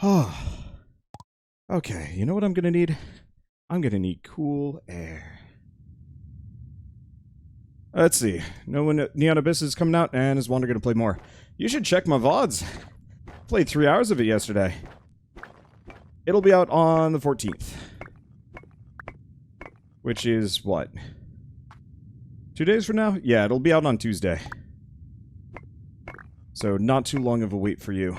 Okay, you know what I'm gonna need? I'm gonna need cool air. Let's see. No one Neon Abyss is coming out, and is Wander gonna play more? You should check my VODs. Played 3 hours of it yesterday. It'll be out on the 14th. Which is, what? 2 days from now? Yeah, it'll be out on Tuesday. So, not too long of a wait for you.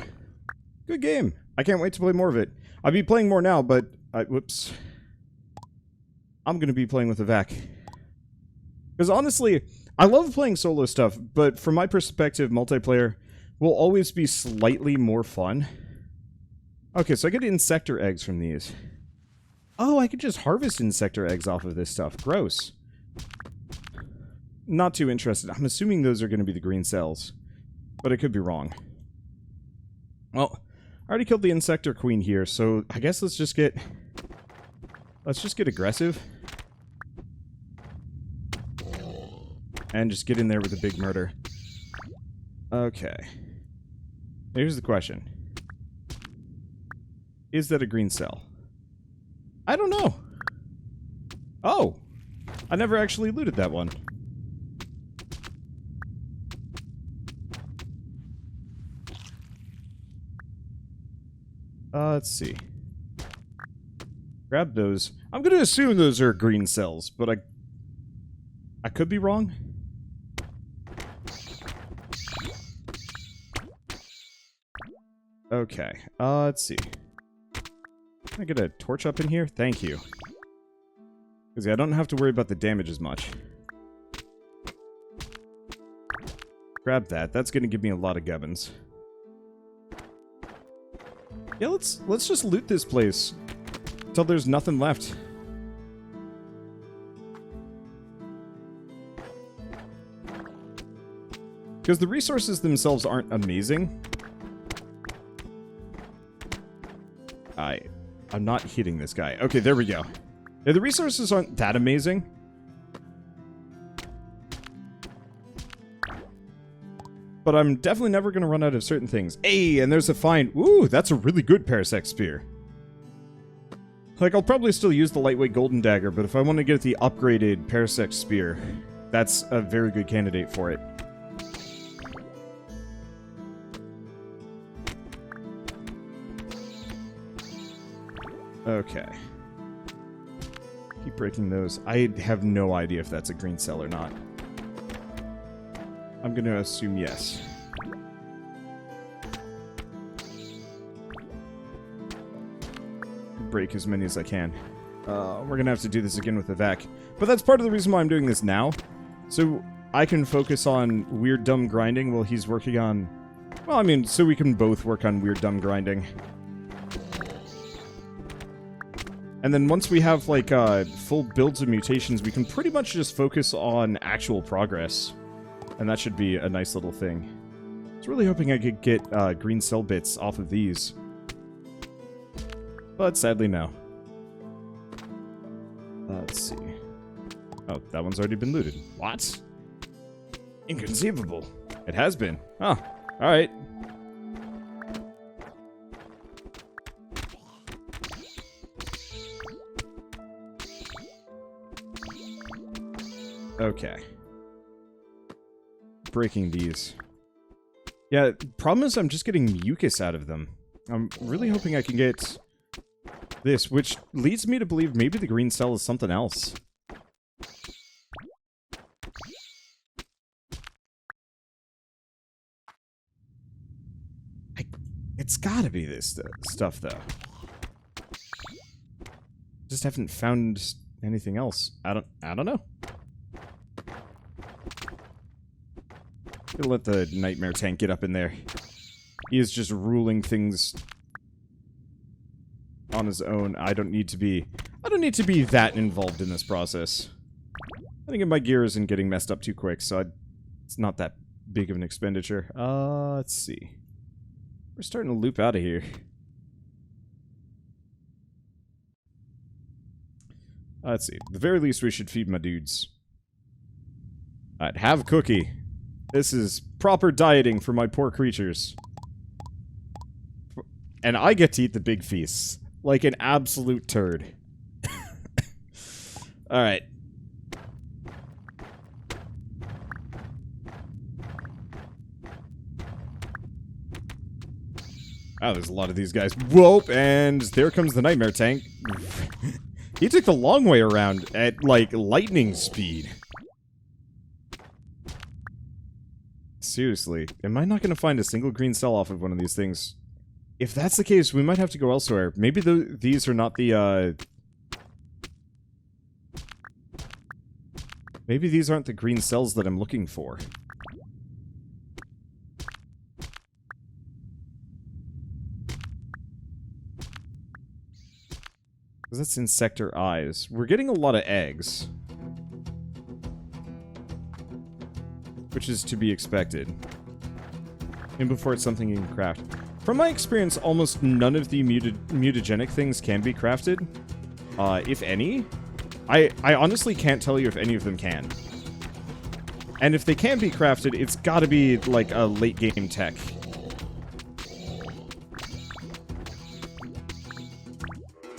Good game. I can't wait to play more of it. I'll be playing more now, but... whoops. I'm gonna be playing with a vac. Because honestly, I love playing solo stuff, but from my perspective, multiplayer will always be slightly more fun. Okay, so I get insector eggs from these. Oh, I could just harvest insector eggs off of this stuff. Gross. Not too interested. I'm assuming those are going to be the green cells. But I could be wrong. Well, I already killed the insector queen here, so I guess let's just get aggressive. And just get in there with a big murder. Okay. Here's the question. Is that a green cell? I don't know. Oh! I never actually looted that one. Let's see. Grab those. I'm gonna assume those are green cells, but I could be wrong. Okay, let's see. Can I get a torch up in here? Thank you. Because I don't have to worry about the damage as much. Grab that. That's going to give me a lot of gubbins. Yeah, let's just loot this place until there's nothing left. Because the resources themselves aren't amazing. I'm not hitting this guy. Okay, there we go. Yeah, the resources aren't that amazing. But I'm definitely never going to run out of certain things. Hey, and there's a find. Ooh, that's a really good Parasect Spear. Like, I'll probably still use the lightweight golden dagger, but if I want to get the upgraded Parasect Spear, that's a very good candidate for it. Okay. Keep breaking those. I have no idea if that's a green cell or not. I'm gonna assume yes. Break as many as I can. We're gonna have to do this again with the vac. But that's part of the reason why I'm doing this now. So I can focus on weird dumb grinding while he's working on... Well, I mean, so we can both work on weird dumb grinding. And then once we have, like, full builds of mutations, we can pretty much just focus on actual progress. And that should be a nice little thing. I was really hoping I could get green cell bits off of these. But sadly, no. Let's see. Oh, that one's already been looted. What? Inconceivable. It has been. Oh, alright. Okay. Breaking these. Yeah, problem is I'm just getting mucus out of them. I'm really hoping I can get this, which leads me to believe maybe the green cell is something else. It's gotta be this stuff, though. Just haven't found anything else. I don't know. Gonna let the nightmare tank get up in there. He is just ruling things on his own. I don't need to be that involved in this process. I think my gear isn't getting messed up too quick, so it's not that big of an expenditure. Let's see. We're starting to loop out of here. Let's see. At the very least, we should feed my dudes. Alright, have a cookie. This is proper dieting for my poor creatures. and I get to eat the big feasts. Like an absolute turd. Alright. Oh, there's a lot of these guys. Whoop, and there comes the nightmare tank. He took the long way around at, like, lightning speed. Seriously, am I not going to find a single green cell off of one of these things? If that's the case, we might have to go elsewhere. Maybe these are not the, maybe these aren't the green cells that I'm looking for. Because that's insector eyes. We're getting a lot of eggs. Which is to be expected. And before it's something you can craft. From my experience, almost none of the mutagenic things can be crafted. If any. I honestly can't tell you if any of them can. And if they can be crafted, it's gotta be like a late game tech.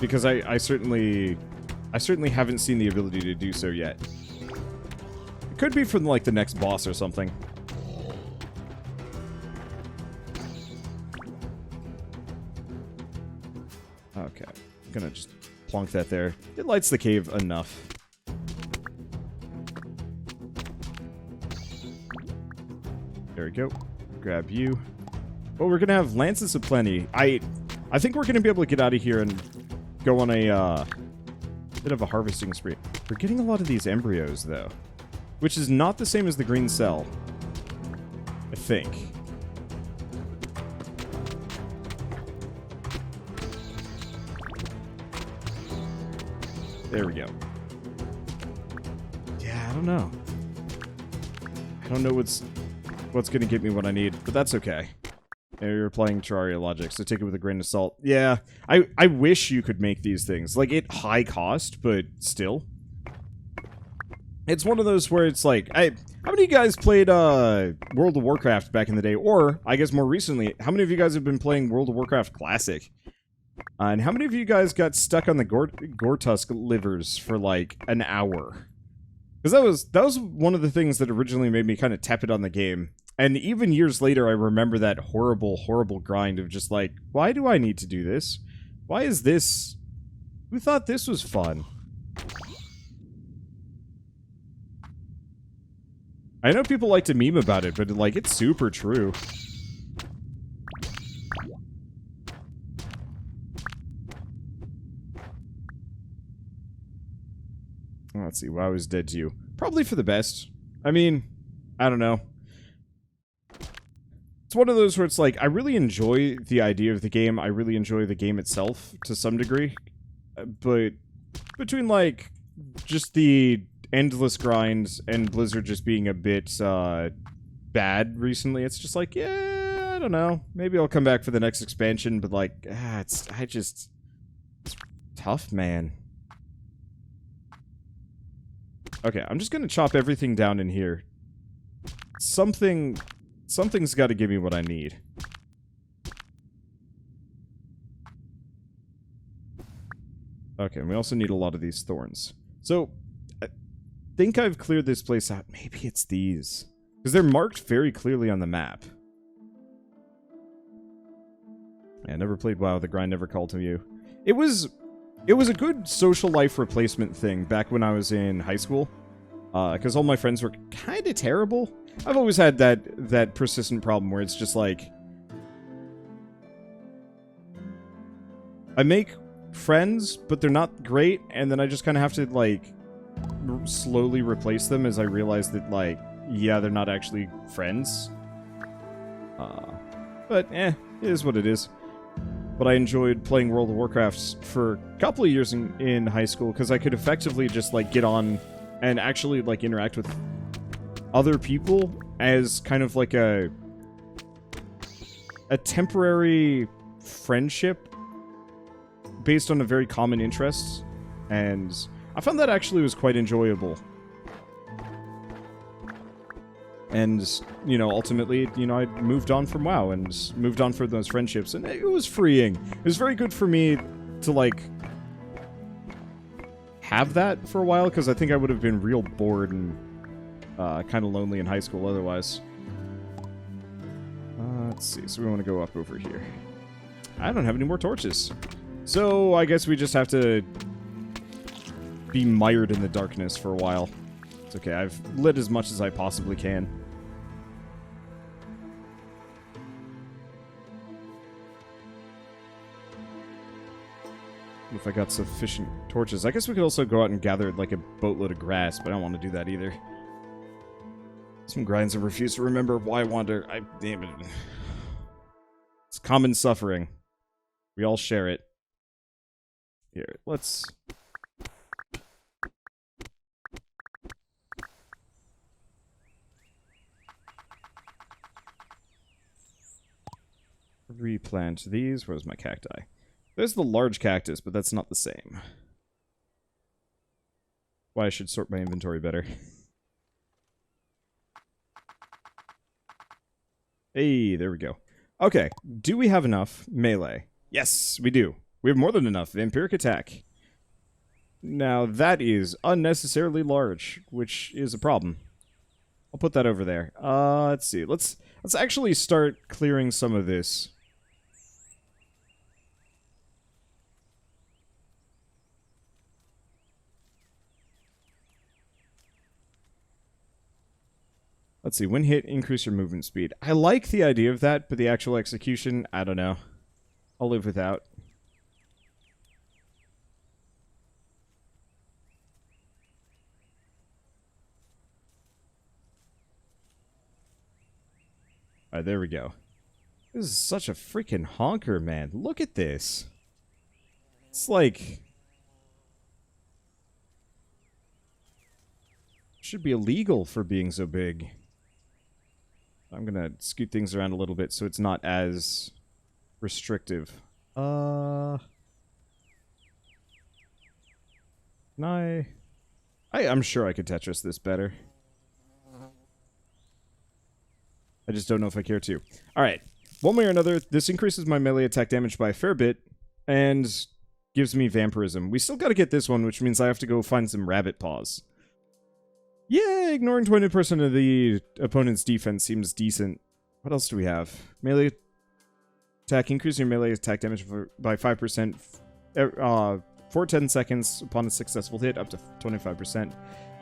Because I certainly haven't seen the ability to do so yet. It could be from like the next boss or something. Okay, I'm gonna just plonk that there. It lights the cave enough. There we go. Grab you. Well, we're gonna have lances aplenty. I think we're gonna be able to get out of here and go on a bit of a harvesting spree. We're getting a lot of these embryos, though. Which is not the same as the green cell. I think. There we go. Yeah, I don't know. I don't know what's gonna get me what I need, but that's okay. You're playing Terraria logic, so take it with a grain of salt. Yeah, I wish you could make these things. Like, at high cost, but still. It's one of those where it's like, how many of you guys played World of Warcraft back in the day? Or, I guess more recently, how many of you guys have been playing World of Warcraft Classic? And how many of you guys got stuck on the Gortusk livers for like an hour? Because that was one of the things that originally made me kind of tepid on the game. And even years later, I remember that horrible, horrible grind of just like, why do I need to do this? Why is this? Who thought this was fun? I know people like to meme about it, but like, it's super true. Let's see, WoW is dead to you. Probably for the best. I mean, I don't know. It's one of those where it's like, I really enjoy the idea of the game. I really enjoy the game itself to some degree. But between like, just the endless grinds and Blizzard just being a bit bad recently, it's just like, yeah, I don't know. Maybe I'll come back for the next expansion, but like, it's tough, man. Okay, I'm just gonna chop everything down in here. Something's got to give me what I need. Okay, and we also need a lot of these thorns. So, I think I've cleared this place out. Maybe it's these. Because they're marked very clearly on the map. Yeah, I never played WoW. The grind never called to you. It was a good social life replacement thing back when I was in high school. Because all my friends were kind of terrible. I've always had that persistent problem where it's just like, I make friends, but they're not great, and then I just kind of have to, like, slowly replace them as I realize that, like, yeah, they're not actually friends. But, it is what it is. But I enjoyed playing World of Warcraft for a couple of years in high school, because I could effectively just, like, get on and actually, like, interact with other people as kind of like a temporary friendship based on a very common interest, and I found that actually was quite enjoyable. And, you know, ultimately, you know, I moved on from WoW and moved on from those friendships, and it was freeing. It was very good for me to, like, have that for a while, because I think I would have been real bored and kind of lonely in high school otherwise. Let's see, so we want to go up over here. I don't have any more torches. So I guess we just have to be mired in the darkness for a while. It's okay, I've lit as much as I possibly can. If I got sufficient torches. I guess we could also go out and gather like a boatload of grass, but I don't want to do that either. Some grinds and refuse to remember why I wander. Damn it. It's common suffering. We all share it. Here, let's... replant these. Where's my cacti? There's the large cactus, but that's not the same. Why I should sort my inventory better. Hey, there we go. Okay, do we have enough melee? Yes, we do. We have more than enough vampiric attack. Now, that is unnecessarily large, which is a problem. I'll put that over there. Let's see. Let's actually start clearing some of this. Let's see, when hit, increase your movement speed. I like the idea of that, but the actual execution, I don't know. I'll live without. Alright, there we go. This is such a freaking honker, man. Look at this. It's like... should be illegal for being so big. I'm gonna scoot things around a little bit so it's not as restrictive. Can I'm sure I could Tetris this better. I just don't know if I care to. Alright, one way or another, this increases my melee attack damage by a fair bit, and gives me vampirism. We still gotta get this one, which means I have to go find some rabbit paws. Yeah, ignoring 20% of the opponent's defense seems decent. What else do we have? Melee attack. Increase your melee attack damage by 5% for 10 seconds upon a successful hit, up to 25%.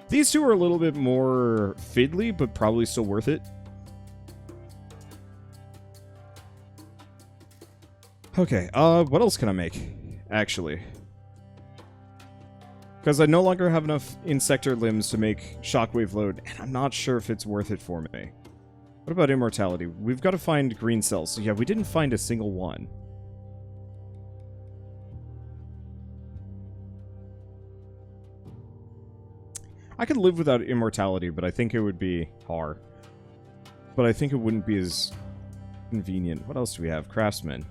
These two are a little bit more fiddly, but probably still worth it. Okay, what else can I make, actually? Because I no longer have enough insector limbs to make shockwave load, and I'm not sure if it's worth it for me. What about immortality? We've got to find green cells. So yeah, we didn't find a single one. I could live without immortality, but I think it would be hard. But I think it wouldn't be as convenient. What else do we have? Craftsman.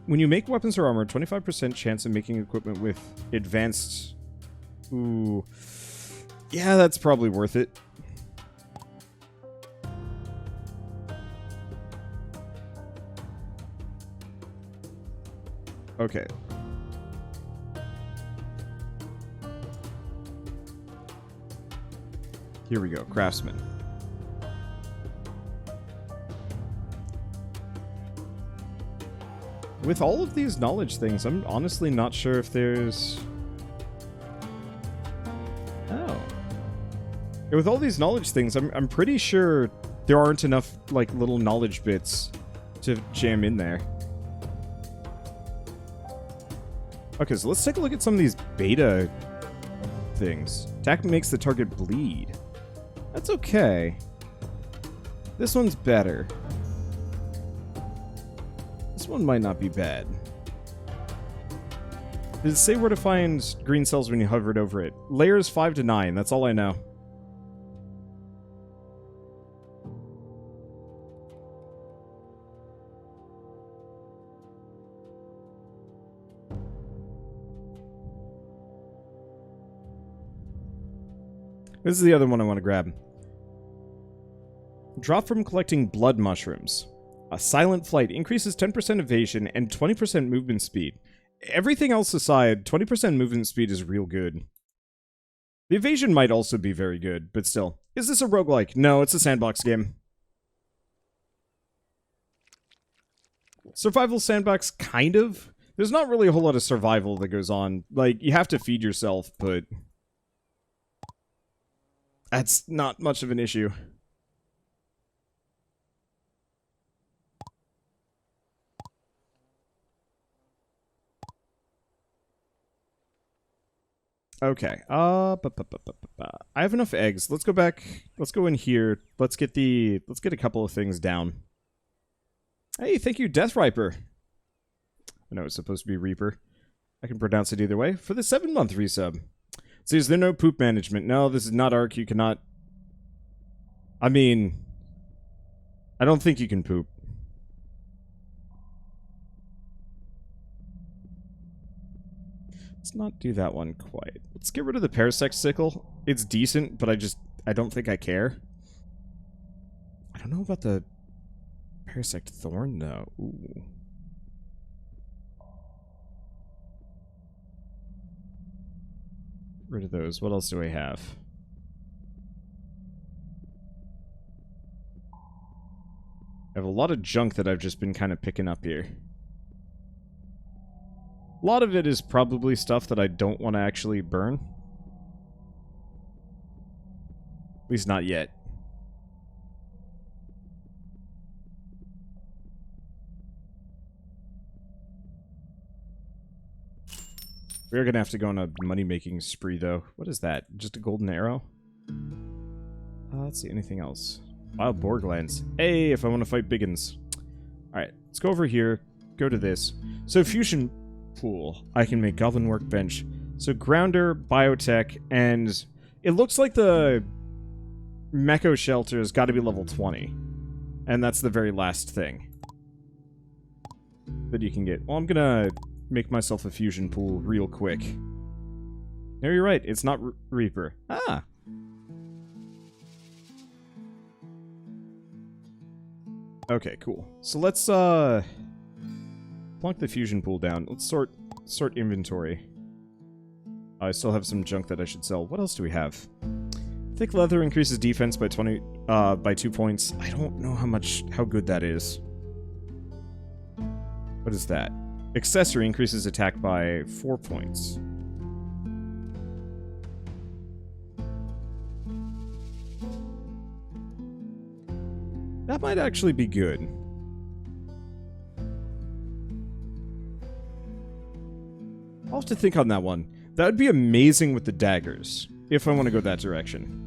When you make weapons or armor, 25% chance of making equipment with advanced... Ooh. Yeah, that's probably worth it. Okay. Here we go, craftsman. With all of these knowledge things, I'm honestly not sure if there's... Oh. Yeah, with all these knowledge things, I'm pretty sure there aren't enough, like, little knowledge bits to jam in there. Okay, so let's take a look at some of these beta things. Attack makes the target bleed. That's okay. This one's better. This one might not be bad. Does it say where to find green cells when you hovered over it? Layers 5 to 9, that's all I know. This is the other one I want to grab. Drop from collecting blood mushrooms. A silent flight increases 10% evasion and 20% movement speed. Everything else aside, 20% movement speed is real good. The evasion might also be very good, but still. Is this a roguelike? No, it's a sandbox game. Survival sandbox, kind of. There's not really a whole lot of survival that goes on. Like, you have to feed yourself, but that's not much of an issue. Okay. I have enough eggs. Let's go back. Let's go in here. Let's get a couple of things down. Hey, thank you, Death Riper. I know it's supposed to be Reaper. I can pronounce it either way. For the 7-month resub. See, is there no poop management? No, this is not Ark. You cannot. I mean, I don't think you can poop. Let's not do that one quite. Let's get rid of the Parasect Sickle. It's decent, but I don't think I care. I don't know about the Parasect Thorn, though. Ooh. Get rid of those. What else do I have? I have a lot of junk that I've just been kind of picking up here. A lot of it is probably stuff that I don't want to actually burn. At least not yet. We're gonna have to go on a money-making spree, though. What is that? Just a golden arrow? Let's see, anything else? Wild boar glands. Hey, if I want to fight biggins. Alright, let's go over here. Go to this. So, fusion pool. I can make goblin workbench. So, grounder, biotech, and it looks like the mecho shelter has got to be level 20. And that's the very last thing that you can get. Well, I'm gonna make myself a fusion pool real quick. No, you're right. It's not Reaper. Ah! Okay, cool. So let's, plunk the fusion pool down. Let's sort inventory. I still have some junk that I should sell. What else do we have? Thick leather increases defense by 2 points. I don't know how good that is. What is that? Accessory increases attack by 4 points. That might actually be good. I'll have to think on that one. That would be amazing with the daggers, if I want to go that direction.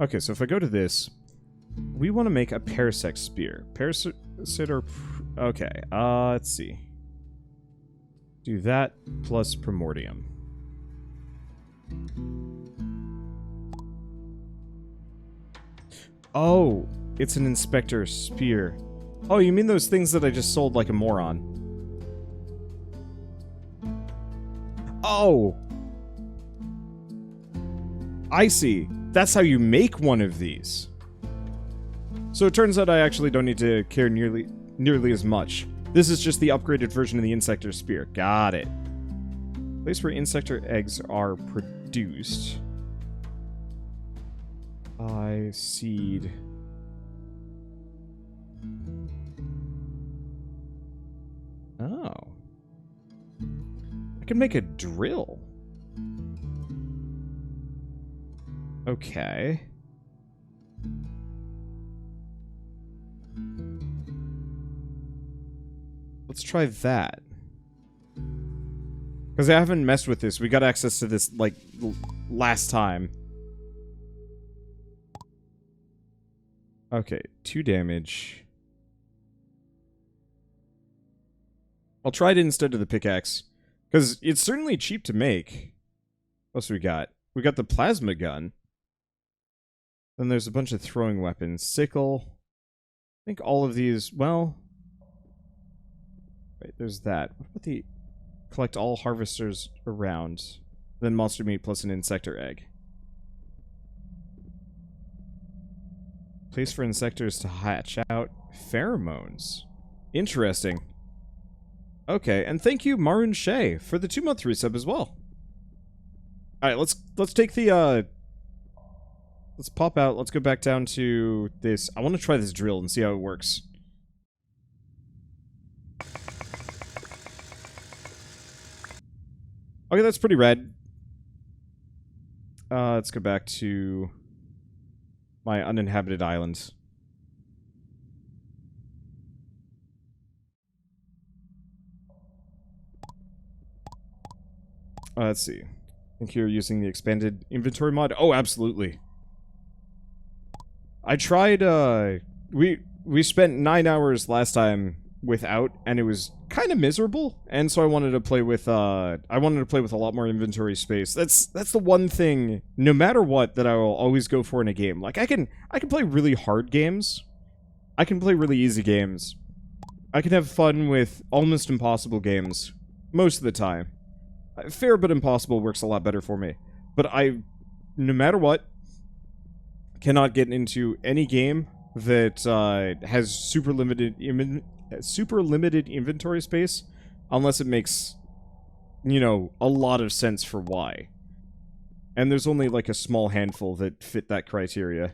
Okay, so if I go to this, we want to make a Parasect Spear. Parasect or... Okay, let's see. Do that plus Primordium. Oh, it's an Inspector Spear. Oh, you mean those things that I just sold like a moron? Oh! I see. That's how you make one of these. So it turns out I actually don't need to care nearly as much. This is just the upgraded version of the Insector Spear. Got it. Place where Insector eggs are produced. By seed. Oh. I can make a drill. Okay. Let's try that. Because I haven't messed with this. We got access to this, like, last time. Okay, 2 damage. I'll try it instead of the pickaxe. Because it's certainly cheap to make. What else do we got? We got the plasma gun. Then there's a bunch of throwing weapons. Sickle. I think all of these, well... Right, there's that. What about the collect all harvesters around, then monster meat plus an insector egg? Place for insectors to hatch out pheromones. Interesting. Okay, and thank you, Marun Shea, for the 2-month resub as well. Alright, let's take the, let's pop out, let's go back down to this. I want to try this drill and see how it works. Okay, that's pretty rad. Let's go back to my uninhabited island. Let's see. I think you're using the expanded inventory mod. Oh, absolutely. I tried, we spent 9 hours last time without, and it was kind of miserable, and so I wanted to play with, a lot more inventory space. That's the one thing, no matter what, that I will always go for in a game. Like, I can play really hard games. I can play really easy games. I can have fun with almost impossible games most of the time. Fair but impossible works a lot better for me. But no matter what, cannot get into any game that has super limited inventory space unless it makes, you know, a lot of sense for why. And there's only like a small handful that fit that criteria.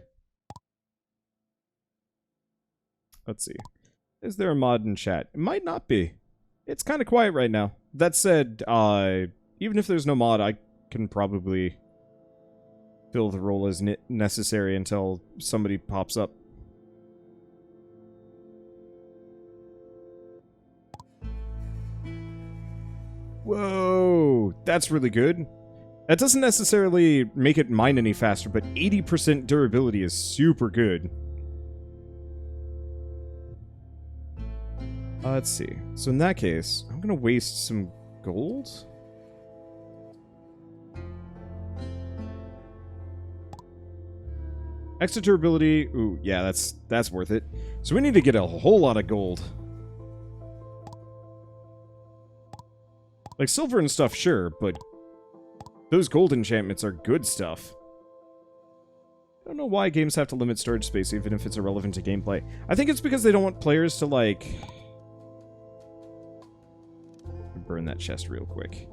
Let's see. Is there a mod in chat? It might not be. It's kind of quiet right now. That said, even if there's no mod, I can probably fill the role as necessary until somebody pops up. Whoa, that's really good. That doesn't necessarily make it mine any faster, but 80% durability is super good. Let's see. So in that case, I'm gonna waste some gold. Extra durability. Ooh, yeah, that's worth it. So we need to get a whole lot of gold. Like silver and stuff, sure, but those gold enchantments are good stuff. I don't know why games have to limit storage space, even if it's irrelevant to gameplay. I think it's because they don't want players to, like... burn that chest real quick.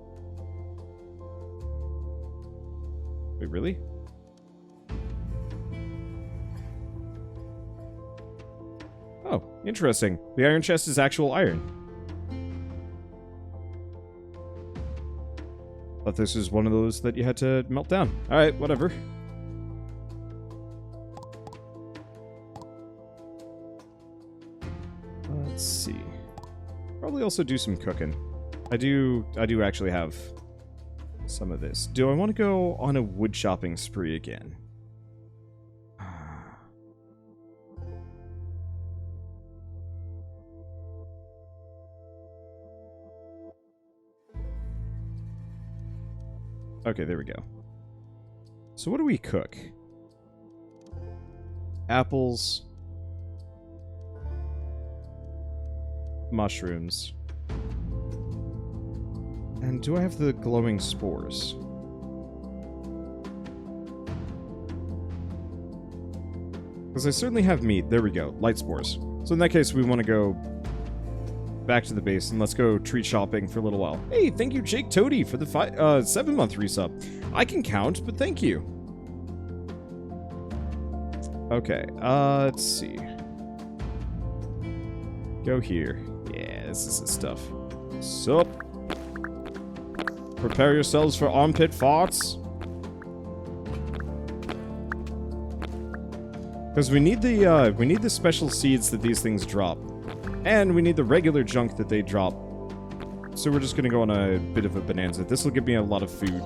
Wait, really? Oh, interesting. The iron chest is actual iron. Thought this was one of those that you had to melt down. Alright, whatever. Let's see. Probably also do some cooking. I do actually have some of this. Do I want to go on a wood shopping spree again? Okay, there we go. So what do we cook? Apples. Mushrooms. And do I have the glowing spores? Because I certainly have meat. There we go. Light spores. So in that case, we want to go back to the base and let's go treat shopping for a little while. Hey, thank you, Jake Toady, for the 7-month resub. I can count, but thank you. Okay, let's see. Go here. Yeah, this is the stuff. Sup? Prepare yourselves for armpit farts. Because we need the special seeds that these things drop. And we need the regular junk that they drop. So we're just gonna go on a bit of a bonanza. This will give me a lot of food.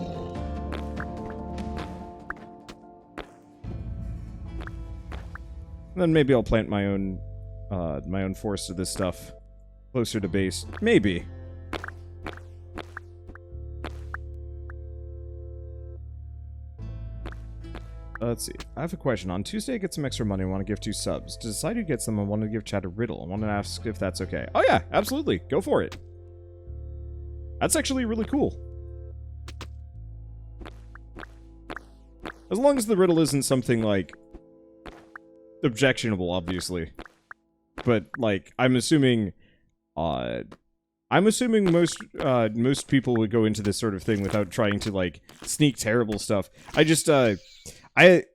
And then maybe I'll plant my own forest of this stuff closer to base. Maybe. Let's see. I have a question. On Tuesday, I get some extra money. I want to give 2 subs. To decide who gets them, I want to give Chad a riddle. I want to ask if that's okay. Oh yeah, absolutely. Go for it. That's actually really cool. As long as the riddle isn't something, like, objectionable, obviously. But, like, I'm assuming most people would go into this sort of thing without trying to, like, sneak terrible stuff. I just, I had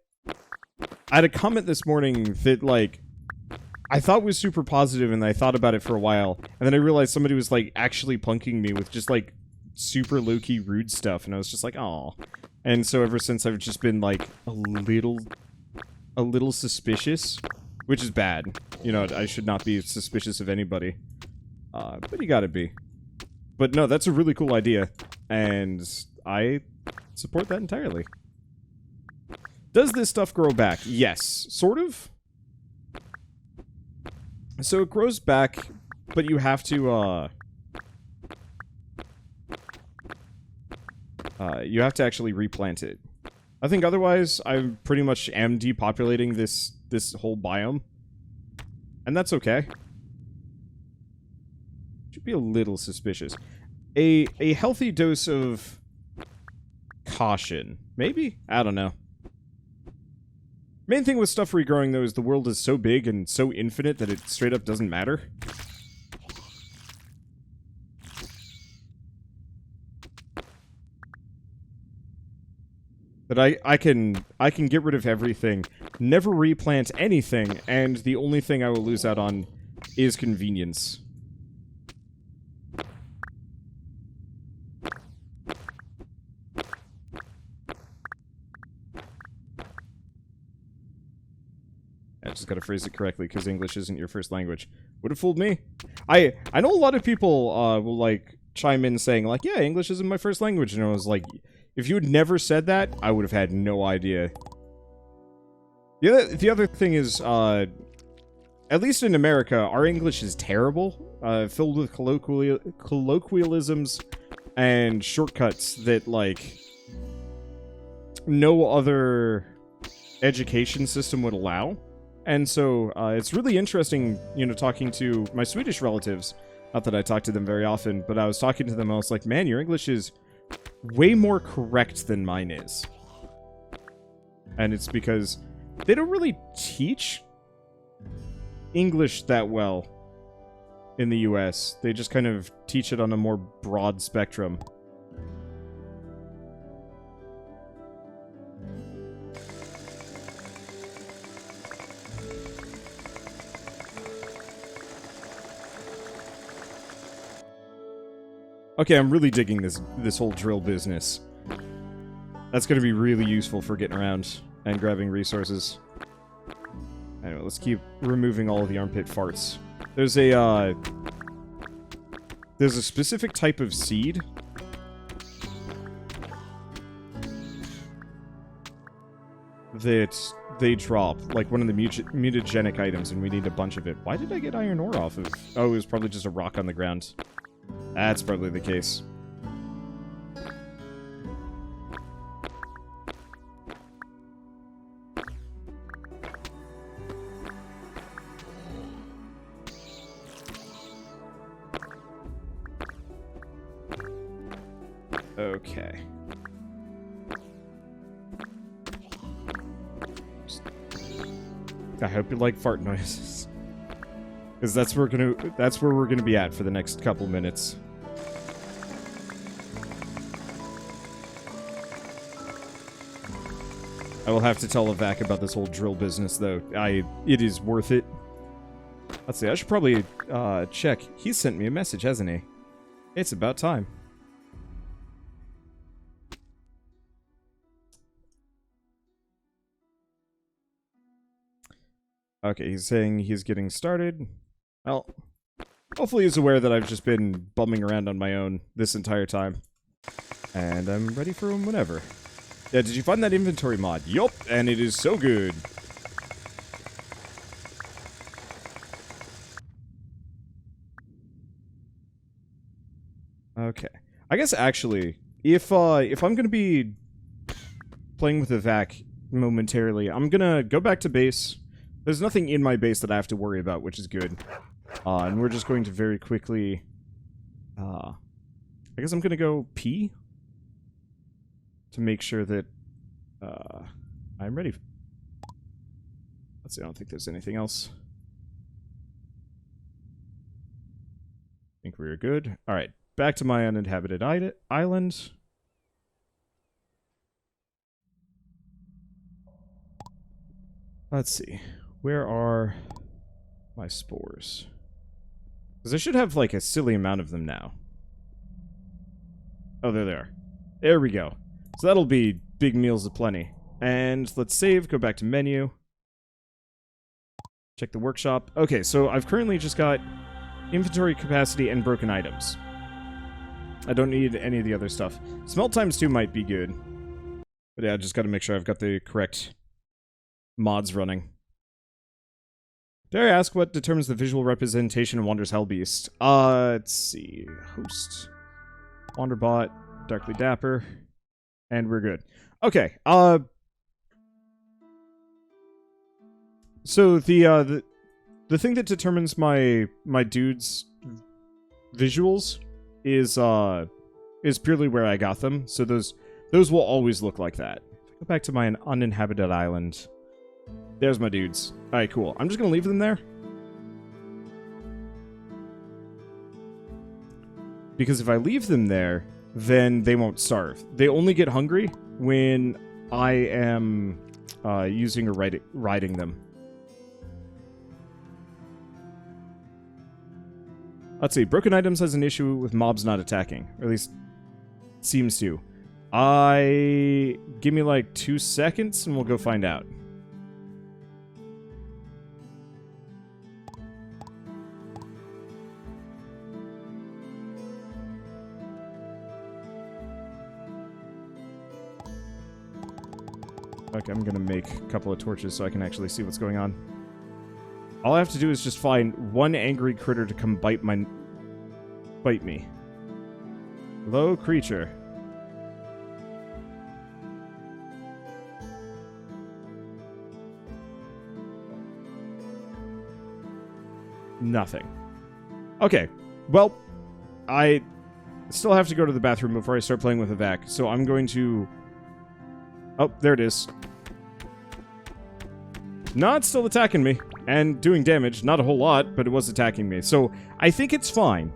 a comment this morning that, like, I thought was super positive, and I thought about it for a while, and then I realized somebody was, like, actually punking me with just, like, super low-key rude stuff, and I was just like, aw. And so ever since, I've just been, like, a little suspicious, which is bad. You know, I should not be suspicious of anybody. But you gotta be. But no, that's a really cool idea, and I support that entirely. Does this stuff grow back? Yes. Sort of. So it grows back, but you have to, you have to actually replant it. I think otherwise, I pretty much am depopulating this whole biome. And that's okay. Should be a little suspicious. A healthy dose of caution. Maybe? I don't know. Main thing with stuff regrowing, though, is the world is so big and so infinite that it straight up doesn't matter. That I can get rid of everything, never replant anything, and the only thing I will lose out on is convenience. I just gotta phrase it correctly, because English isn't your first language. Would have fooled me. I know a lot of people will, like, chime in saying, like, yeah, English isn't my first language, and I was like, if you had never said that, I would have had no idea. The other thing is, at least in America, our English is terrible, filled with colloquialisms and shortcuts that, like, no other education system would allow. And so, it's really interesting, you know, talking to my Swedish relatives. Not that I talk to them very often, but I was talking to them, I was like, man, your English is way more correct than mine is. And it's because they don't really teach English that well in the US. They just kind of teach it on a more broad spectrum. Okay, I'm really digging this whole drill business. That's going to be really useful for getting around and grabbing resources. Anyway, let's keep removing all of the armpit farts. There's a specific type of seed that they drop, like one of the mutagenic items, and we need a bunch of it. Why did I get iron ore off of? Oh, it was probably just a rock on the ground. That's probably the case. Okay. I hope you like fart noises. Because that's where we're gonna be at for the next couple minutes. I will have to tell Avac about this whole drill business, though. It is worth it. Let's see, I should probably check. He's sent me a message, hasn't he? It's about time. Okay, he's saying he's getting started. Well, hopefully he's aware that I've just been bumming around on my own this entire time. And I'm ready for him whenever. Yeah, did you find that inventory mod? Yup, and it is so good. Okay. I guess actually, if I'm gonna be playing with Avac momentarily. I'm gonna go back to base. There's nothing in my base that I have to worry about, which is good. And we're just going to very quickly... I guess I'm gonna go pee to make sure that I'm ready. Let's see, I don't think there's anything else. I think we're good. Alright, back to my uninhabited island. Let's see. Where are my spores? Because I should have, like, a silly amount of them now. Oh, there they are. There we go. So that'll be big meals aplenty. And let's save, go back to menu. Check the workshop. Okay, so I've currently just got inventory capacity and broken items. I don't need any of the other stuff. Smelt times 2 might be good. But yeah, I just gotta make sure I've got the correct mods running. Dare I ask what determines the visual representation of Wander's Hellbeast? Let's see. Host. Wanderbot. Darkly Dapper. And we're good. Okay, so the thing that determines my dude's visuals is purely where I got them. So those will always look like that. If I go back to my uninhabited island, there's my dudes. All right, cool. I'm just gonna leave them there because if I leave them there, then they won't starve. They only get hungry when I am using or riding them. Let's see. Broken items has an issue with mobs not attacking. Or at least, seems to. Give me like 2 seconds and we'll go find out. Okay, I'm gonna make a couple of torches so I can actually see what's going on. All I have to do is just find one angry critter to come bite me. Hello, creature. Nothing. Okay, well, I still have to go to the bathroom before I start playing with a vac, so I'm going to... Oh, there it is. No, it's still attacking me. And doing damage. Not a whole lot, but it was attacking me. So, I think it's fine.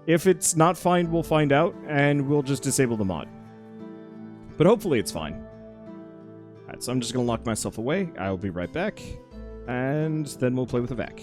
If it's not fine, we'll find out, and we'll just disable the mod. But hopefully it's fine. Alright, so I'm just gonna lock myself away. I'll be right back. And then we'll play with the vac.